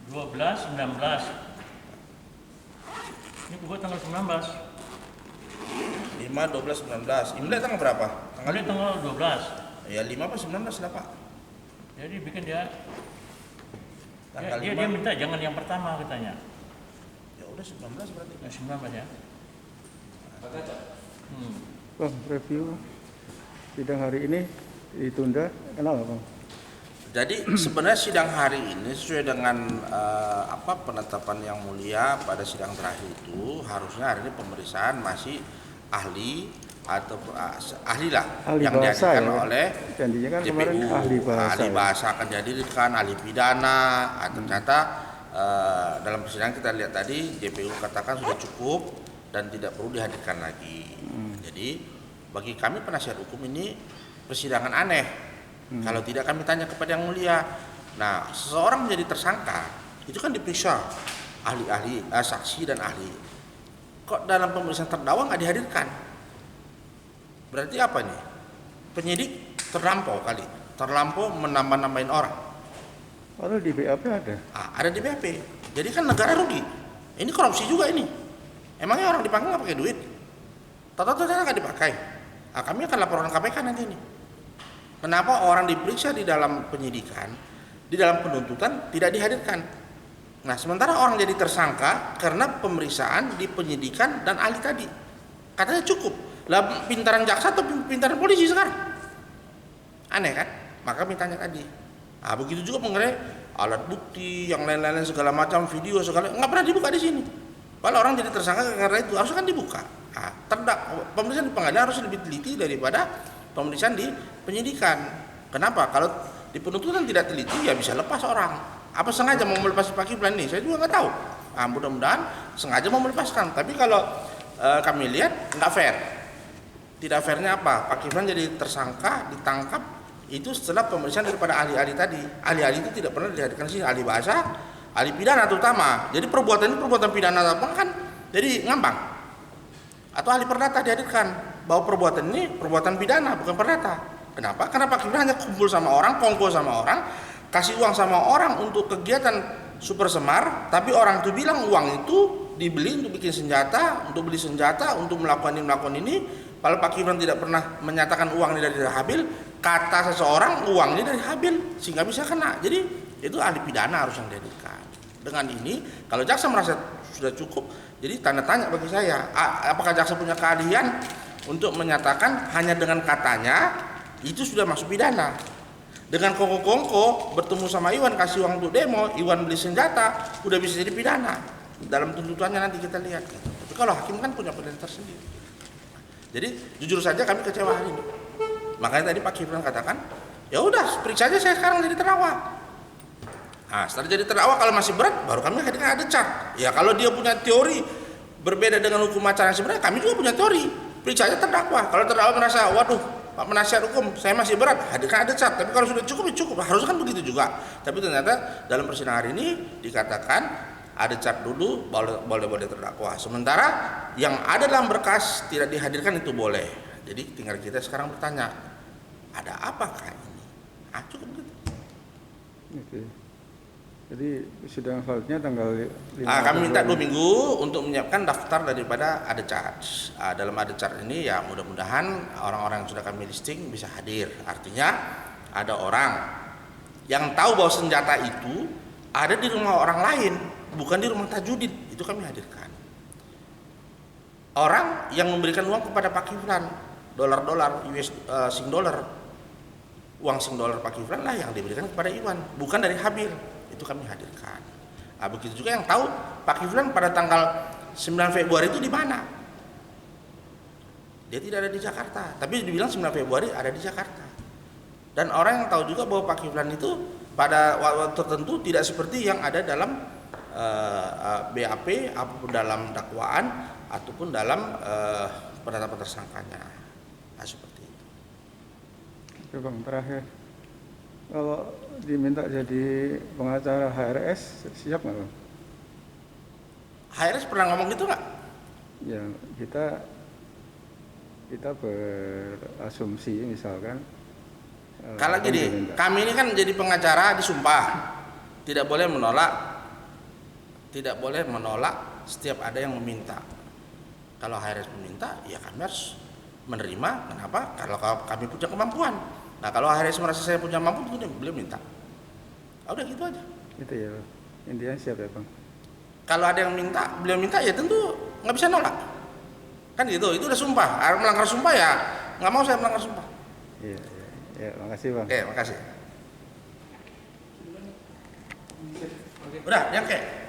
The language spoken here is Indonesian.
12, 19. Ini gua tanggal 19. 5, 12, 19. Imlek tanggal berapa? Ini tanggal 12. Ya 5 apa 19 lah Pak? Jadi bikin dia Tanggal dia 5. minta jangan yang pertama katanya. Ya udah 19 berarti. Yang 19 ya. Bang, review sidang hari ini ditunda, kenapa Bang? Jadi sebenarnya sidang hari ini sesuai dengan penetapan yang mulia pada sidang terakhir itu harusnya hari ini pemeriksaan masih ahli atau ahli lah Ahli yang bahasa dihadirkan ya? oleh Janjinya kan JPU. kemarin ahli bahasa ya? Akan dihadirkan, ahli pidana. Ternyata dalam persidangan kita lihat tadi JPU katakan sudah cukup dan tidak perlu dihadirkan lagi. Jadi bagi kami penasihat hukum ini persidangan aneh. Kalau tidak kami tanya kepada yang mulia. Nah, seseorang menjadi tersangka itu kan diperiksa ahli-ahli, saksi dan ahli. Kok dalam pemeriksaan terdakwa nggak dihadirkan? Berarti apa nih? Penyidik terlampau menambah-nambahin orang. Padahal di BAP ada. Ada di BAP. Jadi kan negara rugi. Ini korupsi juga ini. Emangnya orang dipanggil nggak pakai duit? Tata-tata nggak dipakai. Kami akan laporan KPK nanti ini. Kenapa orang diperiksa di dalam penyidikan, di dalam penuntutan tidak dihadirkan? Nah, sementara orang jadi tersangka karena pemeriksaan di penyidikan dan ahli tadi. Katanya cukup. Lah pintaran jaksa atau pintaran polisi sekarang? Aneh kan? Maka mintanya tadi. Begitu juga mengenai alat bukti, yang lain-lain segala macam, video segala nggak pernah dibuka di sini. Kalau orang jadi tersangka karena itu harusnya kan dibuka. Pemeriksaan di pengadilan harus lebih teliti daripada pemeriksaan di penyidikan. Kenapa? Kalau di penuntutan tidak teliti ya bisa lepas orang. Apa sengaja mau melepas Pak Kiflan ini? Saya juga nggak tahu. Mudah-mudahan sengaja mau melepaskan. Tapi kalau kami lihat nggak fair. Tidak fairnya apa? Pak Kiflan jadi tersangka, ditangkap itu setelah pemeriksaan daripada ahli-ahli tadi. Ahli-ahli itu tidak pernah dihadirkan sini. Ahli bahasa, ahli pidana terutama. Jadi perbuatan ini perbuatan pidana apa kan? Jadi ngambang. Atau ahli perdata dihadirkan bahwa perbuatan ini perbuatan pidana bukan perdata. Kenapa? Karena Pak Kiflan hanya kumpul sama orang, kongko sama orang, kasih uang sama orang untuk kegiatan super semar, tapi orang itu bilang uang itu dibeli untuk bikin senjata, untuk beli senjata, untuk melakukan ini. Kalau Pak Kiflan tidak pernah menyatakan uang ini dari Habil, kata seseorang uang ini dari Habil, sehingga bisa kena. Jadi itu ahli pidana harus yang dihadirkan. Dengan ini, kalau jaksa merasa sudah cukup, jadi tanda tanya bagi saya, apakah jaksa punya keahlian untuk menyatakan hanya dengan katanya itu sudah masuk pidana. Dengan kongko-kongko bertemu sama Iwan kasih uang untuk demo, Iwan beli senjata, udah bisa jadi pidana. Dalam tuntutannya nanti kita lihat. Tapi kalau hakim kan punya penilaian tersendiri. Jadi jujur saja kami kecewa hari ini. Makanya tadi Pak Kiflan katakan, ya udah periksa aja saya sekarang jadi terdakwa. Setelah jadi terdakwa kalau masih berat baru kami hadirkan ada cat. Ya kalau dia punya teori berbeda dengan hukum acara yang sebenarnya, kami juga punya teori. Periksa aja terdakwa. Kalau terdakwa merasa, waduh Pak penasihat hukum saya masih berat, hadirkan ada cat. Tapi kalau sudah cukup ya cukup. Harusnya kan begitu juga. Tapi ternyata dalam persidangan hari ini dikatakan ada cat dulu boleh terdakwa. Sementara yang ada dalam berkas tidak dihadirkan itu boleh. Jadi tinggal kita sekarang bertanya, ada apakah ini? Cukup gitu. Oke. Jadi sidang selanjutnya tanggal 5. Kami minta 2 minggu untuk menyiapkan daftar daripada ada charge. Dalam ada charge ini ya mudah-mudahan orang-orang yang sudah kami listing bisa hadir. Artinya ada orang yang tahu bahwa senjata itu ada di rumah orang lain, bukan di rumah Tajudin. Itu kami hadirkan. Orang yang memberikan uang kepada Pak Kiflan, dolar-dolar, Sing dollar, uang Sing dollar Pak Kiflan lah yang diberikan kepada Iwan, bukan dari Habil. Itu kami hadirkan. Begitu juga yang tahu Pak Kiflan pada tanggal 9 Februari itu di mana? Dia tidak ada di Jakarta, tapi dibilang 9 Februari ada di Jakarta. Dan orang yang tahu juga bahwa Pak Kiflan itu pada waktu tertentu tidak seperti yang ada dalam BAP apapun dalam dakwaan ataupun dalam penetapan tersangkanya. Seperti itu. Oke Bang, terakhir. Kalau diminta jadi pengacara HRS, siap nggak Bang? HRS pernah ngomong gitu nggak? Ya, kita berasumsi misalkan. Kalau gini, kami ini kan jadi pengacara disumpah, tidak boleh menolak tidak boleh menolak setiap ada yang meminta. Kalau HRS meminta, ya kami harus menerima. Kenapa? Kalau kami punya kemampuan. Nah kalau HRS merasa saya punya mampu, beliau minta. Udah gitu aja. Itu ya Bang. Intinya siap ya Bang. Kalau ada yang minta, beliau minta ya tentu nggak bisa nolak. Kan gitu, itu udah sumpah. Melanggar sumpah ya nggak mau saya melanggar sumpah. Iya, ya, makasih Bang. Oke, makasih. Udah, yang kayak